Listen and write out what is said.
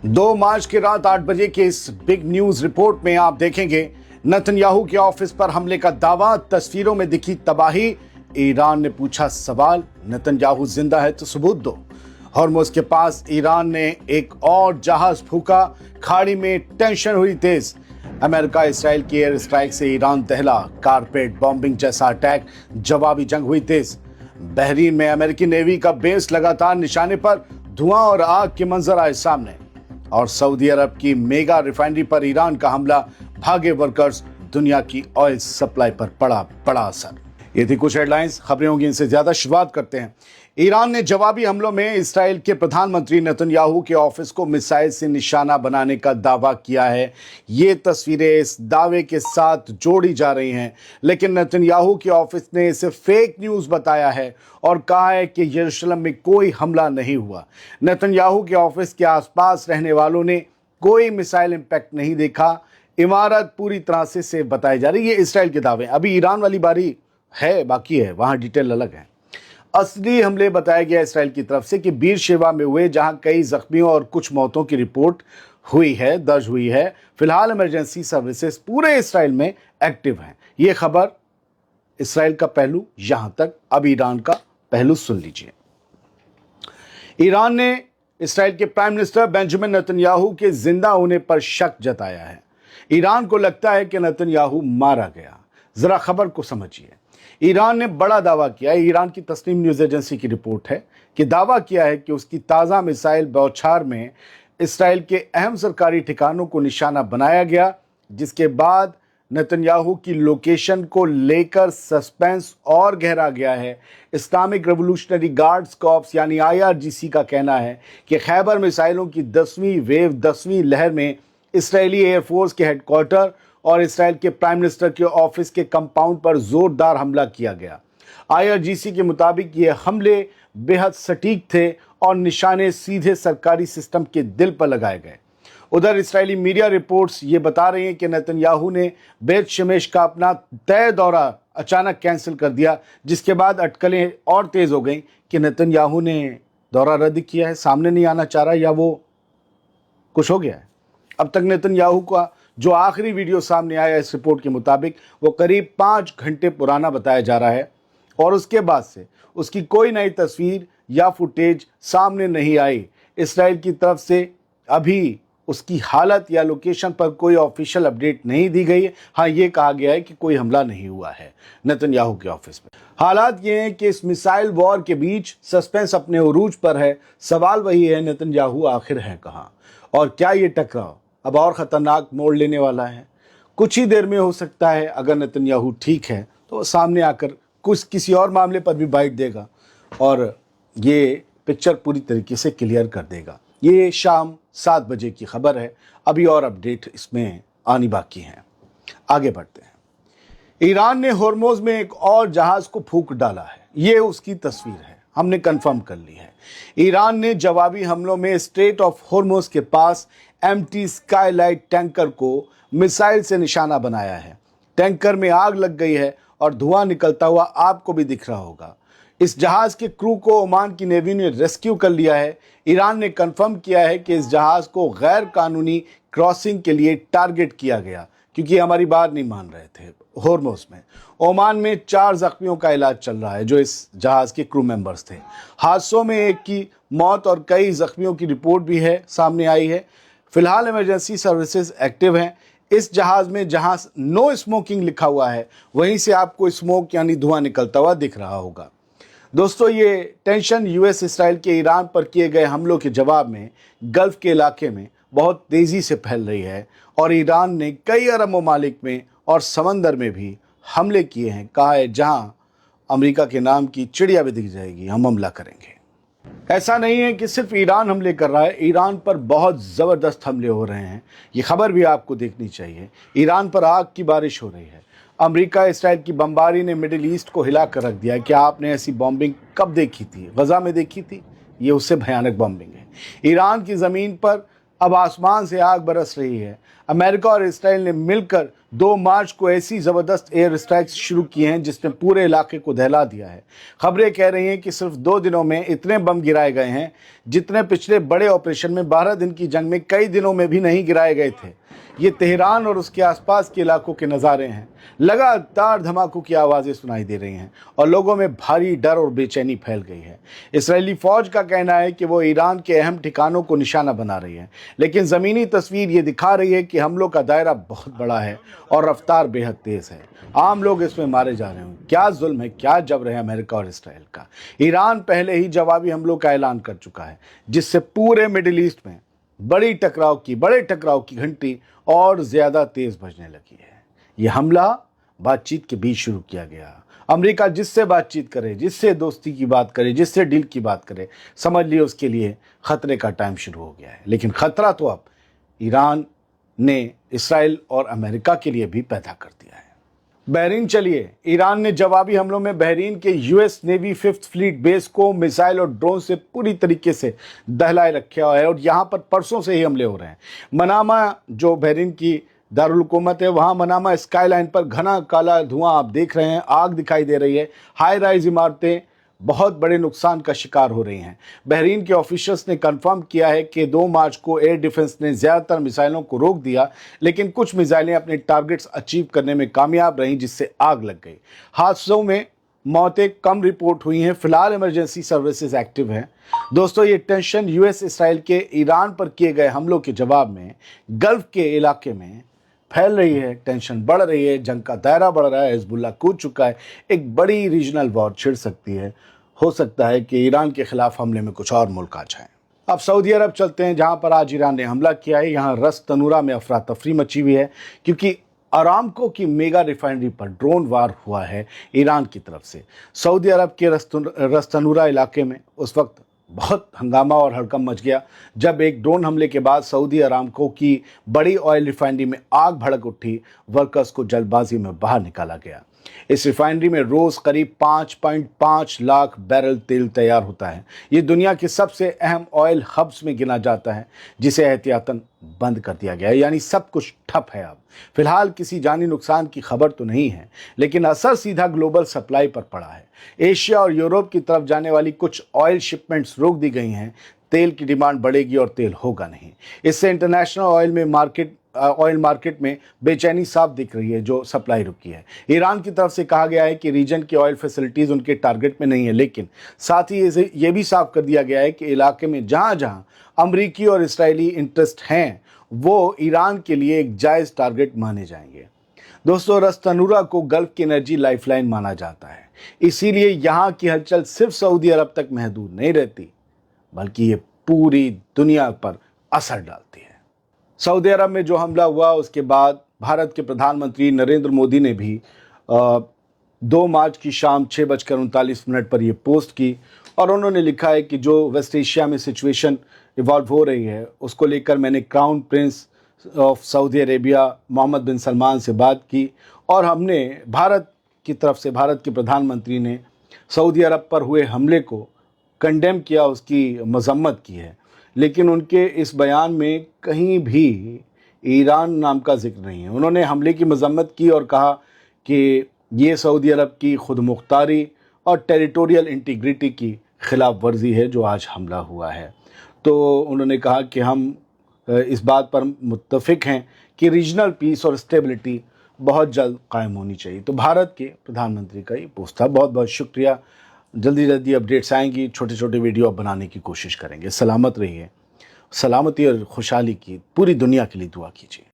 2 मार्च की रात 8 बजे के इस बिग न्यूज रिपोर्ट में आप देखेंगे नेतन्याहू के ऑफिस पर हमले का दावा, तस्वीरों में दिखी तबाही। ईरान ने पूछा सवाल, नेतन्याहू जिंदा है तो सबूत दो। हॉर्मुज के पास ईरान ने एक और जहाज फूका, खाड़ी में टेंशन हुई तेज। अमेरिका इसराइल की एयर स्ट्राइक से ईरान दहला, कारपेट बॉम्बिंग जैसा अटैक, जवाबी जंग हुई तेज। बहरीन में अमेरिकी नेवी का बेस लगातार निशाने पर, धुआं और आग के मंजर आए सामने। और सऊदी अरब की मेगा रिफाइनरी पर ईरान का हमला, भागे वर्कर्स, दुनिया की ऑयल सप्लाई पर पड़ा बड़ा असर। ये थी कुछ हेडलाइंस, खबरें होंगी इनसे ज्यादा। शुरुआत करते हैं। ईरान ने जवाबी हमलों में इसराइल के प्रधानमंत्री नेतन्याहू के ऑफिस को मिसाइल से निशाना बनाने का दावा किया है। ये तस्वीरें इस दावे के साथ जोड़ी जा रही हैं, लेकिन नेतन्याहू के ऑफिस ने इसे फेक न्यूज बताया है और कहा है कि यरूशलेम में कोई हमला नहीं हुआ। नेतन्याहू के ऑफिस के आसपास रहने वालों ने कोई मिसाइल इंपैक्ट नहीं देखा। इमारत पूरी तरह से सेफ बताई जा रही है। ये इसराइल के दावे। अभी ईरान वाली बारी है, बाकी है, वहां डिटेल अलग है। असली हमले बताया गया इसराइल की तरफ से कि बीर शेवा में हुए, जहां कई जख्मियों और कुछ मौतों की रिपोर्ट दर्ज हुई है। फिलहाल इमरजेंसी सर्विसेज पूरे इसराइल में एक्टिव हैं। ये खबर इसराइल का पहलू यहां तक। अब ईरान का पहलू सुन लीजिए। ईरान ने इसराइल के प्राइम मिनिस्टर बेंजामिन नेतन्याहू के जिंदा होने पर शक जताया है। ईरान को लगता है कि नेतन्याहू मारा गया। जरा खबर को समझिए। ईरान ने बड़ा दावा किया है। ईरान की तस्नीम न्यूज एजेंसी की रिपोर्ट है कि दावा किया है कि उसकी ताज़ा मिसाइल बौछार में इसराइल के अहम सरकारी ठिकानों को निशाना बनाया गया, जिसके बाद नेतन्याहू की लोकेशन को लेकर सस्पेंस और गहरा गया है। इस्लामिक रेवोल्यूशनरी गार्ड्स कॉर्प्स यानी IRGC का कहना है कि खैबर मिसाइलों की 10वीं वेव 10वीं लहर में इसराइली एयरफोर्स के हेडक्वार्टर और इसराइल के प्राइम मिनिस्टर के ऑफिस के कंपाउंड पर जोरदार हमला किया गया। IRGC के मुताबिक ये हमले बेहद सटीक थे और निशाने सीधे सरकारी सिस्टम के दिल पर लगाए गए। उधर इसराइली मीडिया रिपोर्ट्स ये बता रही हैं कि नेतन्याहू ने बेत शेमेश का अपना तय दौरा अचानक कैंसिल कर दिया, जिसके बाद अटकलें और तेज हो गई कि नेतन्याहू ने दौरा रद्द किया है, सामने नहीं आना चाह रहा, या वो कुछ हो गया है। अब तक नेतन्याहू का जो आखिरी वीडियो सामने आया इस रिपोर्ट के मुताबिक वो करीब 5 घंटे पुराना बताया जा रहा है और उसके बाद से उसकी कोई नई तस्वीर या फुटेज सामने नहीं आई। इसराइल की तरफ से अभी उसकी हालत या लोकेशन पर कोई ऑफिशियल अपडेट नहीं दी गई है। हाँ, ये कहा गया है कि कोई हमला नहीं हुआ है नेतन्याहू के ऑफिस में। हालात ये हैं कि इस मिसाइल वॉर के बीच सस्पेंस अपने उरूज पर है। सवाल वही है, नेतन्याहू आखिर है कहाँ और क्या ये टकराव अब और खतरनाक मोड़ लेने वाला है? कुछ ही देर में हो सकता है। अगर नेतन्याहू ठीक है तो वो सामने आकर किसी और मामले पर भी बाइट देगा और ये पिक्चर पूरी तरीके से क्लियर कर देगा। ये शाम 7 बजे की खबर है। अभी और अपडेट इसमें आनी बाकी हैं। आगे बढ़ते हैं। ईरान ने हॉर्मुज में एक और जहाज को फूंक डाला है। ये उसकी तस्वीर है, हमने कंफर्म कर ली है। ईरान ने जवाबी हमलों में स्ट्रेट ऑफ हॉर्मुज के पास एम्प्टी स्काईलाइट टैंकर को मिसाइल से निशाना बनाया है। टैंकर में आग लग गई है और धुआं निकलता हुआ आपको भी दिख रहा होगा। इस जहाज के क्रू को ओमान की नेवी ने रेस्क्यू कर लिया है। ईरान ने कंफर्म किया है कि इस जहाज को गैर कानूनी क्रॉसिंग के लिए टारगेट किया गया, क्योंकि हमारी बात नहीं मान रहे थे हॉर्मुज में। ओमान में 4 जख्मियों का इलाज चल रहा है जो इस जहाज के क्रू मेंबर्स थे। हादसों में एक की मौत और कई जख्मियों की रिपोर्ट भी है सामने आई है। फिलहाल इमरजेंसी सर्विसेज एक्टिव हैं। इस जहाज में जहां नो स्मोकिंग लिखा हुआ है, वहीं से आपको स्मोक यानी धुआं निकलता हुआ दिख रहा होगा। दोस्तों, ये टेंशन US इसराइल के ईरान पर किए गए हमलों के जवाब में गल्फ के इलाके में बहुत तेजी से फैल रही है और ईरान ने कई अरब ममालिक में और समंदर में भी हमले किए हैं। कहा है जहां अमेरिका के नाम की चिड़िया भी दिख जाएगी, हम हमला करेंगे। ऐसा नहीं है कि सिर्फ ईरान हमले कर रहा है, ईरान पर बहुत ज़बरदस्त हमले हो रहे हैं। ये खबर भी आपको देखनी चाहिए। ईरान पर आग की बारिश हो रही है। अमेरिका इसराइल की बमबारी ने मिडिल ईस्ट को हिला कर रख दिया है। क्या आपने ऐसी बॉम्बिंग कब देखी थी? गजा में देखी थी? ये उससे भयानक बॉम्बिंग है। ईरान की ज़मीन पर अब आसमान से आग बरस रही है। अमेरिका और इसराइल ने मिलकर 2 मार्च को ऐसी ज़बरदस्त एयर स्ट्राइक्स शुरू किए हैं जिसने पूरे इलाके को दहला दिया है। खबरें कह रही हैं कि सिर्फ 2 दिनों में इतने बम गिराए गए हैं जितने पिछले बड़े ऑपरेशन में 12 दिन की जंग में कई दिनों में भी नहीं गिराए गए थे। ये तेहरान और उसके आसपास के इलाकों के नज़ारे हैं। लगातार धमाकों की आवाज़ें सुनाई दे रही हैं और लोगों में भारी डर और बेचैनी फैल गई है। इजरायली फौज का कहना है कि वो ईरान के अहम ठिकानों को निशाना बना रही है, लेकिन ज़मीनी तस्वीर ये दिखा रही है कि हमलों का दायरा बहुत बड़ा है और रफ्तार बेहद तेज़ है। आम लोग इसमें मारे जा रहे हैं। क्या जुल्म है, क्या जबर है अमेरिका और इसराइल का। ईरान पहले ही जवाबी हमलों का ऐलान कर चुका है, जिससे पूरे मिडिल ईस्ट में बड़े टकराव की घंटी और ज्यादा तेज बजने लगी है। यह हमला बातचीत के बीच शुरू किया गया। अमेरिका जिससे बातचीत करे, जिससे दोस्ती की बात करे, जिससे डील की बात करे, समझ लिए उसके लिए खतरे का टाइम शुरू हो गया है। लेकिन खतरा तो अब ईरान ने इसराइल और अमेरिका के लिए भी पैदा कर दिया है। बहरीन चलिए, ईरान ने जवाबी हमलों में बहरीन के US navy 5th fleet base को मिसाइल और ड्रोन से पूरी तरीके से दहलाए रखा है और यहाँ पर परसों से ही हमले हो रहे हैं। मनामा जो बहरीन की दारुल हुकूमत है, वहाँ मनामा स्काईलाइन पर घना काला धुआं आप देख रहे हैं, आग दिखाई दे रही है। हाई राइज इमारतें बहुत बड़े नुकसान का शिकार हो रही हैं। बहरीन के ऑफिशियल्स ने कंफर्म किया है कि 2 मार्च को एयर डिफेंस ने ज़्यादातर मिसाइलों को रोक दिया, लेकिन कुछ मिसाइलें अपने टारगेट्स अचीव करने में कामयाब रहीं, जिससे आग लग गई। हादसों में मौतें कम रिपोर्ट हुई हैं। फिलहाल इमरजेंसी सर्विसेज एक्टिव हैं। दोस्तों, ये टेंशन यूएस इसराइल के ईरान पर किए गए हमलों के जवाब में गल्फ के इलाके में फैल रही है। टेंशन बढ़ रही है, जंग का दायरा बढ़ रहा है, हिजबुल्ला कूद चुका है, एक बड़ी रीजनल वॉर छिड़ सकती है। हो सकता है कि ईरान के खिलाफ हमले में कुछ और मुल्क आ जाएं। अब सऊदी अरब चलते हैं, जहां पर आज ईरान ने हमला किया है। यहां रस तनूरा में अफरा तफरी मची हुई है, क्योंकि अरामको की मेगा रिफाइनरी पर ड्रोन वार हुआ है ईरान की तरफ से। सऊदी अरब के रस तनूरा इलाके में उस वक्त बहुत हंगामा और हड़कंप मच गया जब एक ड्रोन हमले के बाद सऊदी अरामको की बड़ी ऑयल रिफाइनरी में आग भड़क उठी। वर्कर्स को जल्दबाजी में बाहर निकाला गया। इस रिफाइनरी में रोज करीब 5.5 लाख बैरल तेल तैयार होता है। ये दुनिया के सबसे अहम ऑयल हब्स में गिना जाता है, जिसे एहतियातन बंद कर दिया गया है, यानी सब कुछ ठप है। अब फिलहाल किसी जानी नुकसान की खबर तो नहीं है, लेकिन असर सीधा ग्लोबल सप्लाई पर पड़ा है। एशिया और यूरोप की तरफ जाने वाली कुछ ऑयल शिपमेंट्स रोक दी गई हैं। तेल की डिमांड बढ़ेगी और तेल होगा नहीं। इससे इंटरनेशनल ऑयल मार्केट में बेचैनी साफ दिख रही है, जो सप्लाई रुकी है। ईरान की तरफ से कहा गया है कि रीजन की ऑयल फैसिलिटीज़ उनके टारगेट में नहीं है, लेकिन साथ ही ये भी साफ कर दिया गया है कि इलाके में जहां जहां अमरीकी और इसराइली इंटरेस्ट हैं, वो ईरान के लिए एक जायज़ टारगेट माने जाएंगे। दोस्तों, रस तनूरा को गल्फ की एनर्जी लाइफलाइन माना जाता है, इसीलिए यहाँ की हलचल सिर्फ सऊदी अरब तक महदूद नहीं रहती, बल्कि ये पूरी दुनिया पर असर डालती है। सऊदी अरब में जो हमला हुआ, उसके बाद भारत के प्रधानमंत्री नरेंद्र मोदी ने भी 2 मार्च की शाम 6:39 पर यह पोस्ट की और उन्होंने लिखा है कि जो वेस्ट एशिया में सिचुएशन इवॉल्व हो रही है, उसको लेकर मैंने crown prince of Saudi Arabia Mohammed bin Salman से बात की और हमने भारत की तरफ से, भारत के प्रधानमंत्री ने सऊदी अरब पर हुए हमले को कंडेम किया, उसकी मजम्मत की है। लेकिन उनके इस बयान में कहीं भी ईरान नाम का जिक्र नहीं है। उन्होंने हमले की मजम्मत की और कहा कि ये सऊदी अरब की खुद मुख्तारी और टेरिटोरियल इंटीग्रिटी की खिलाफ वर्जी है जो आज हमला हुआ है। तो उन्होंने कहा कि हम इस बात पर मुत्तफिक हैं कि रीजनल पीस और स्टेबिलिटी बहुत जल्द कायम होनी चाहिए। तो भारत के प्रधानमंत्री का ये पोस्ट था। बहुत बहुत शुक्रिया। जल्दी अपडेट्स आएंगी, छोटे छोटे वीडियो अब बनाने की कोशिश करेंगे। सलामत रहिए। सलामती और खुशहाली की पूरी दुनिया के लिए दुआ कीजिए।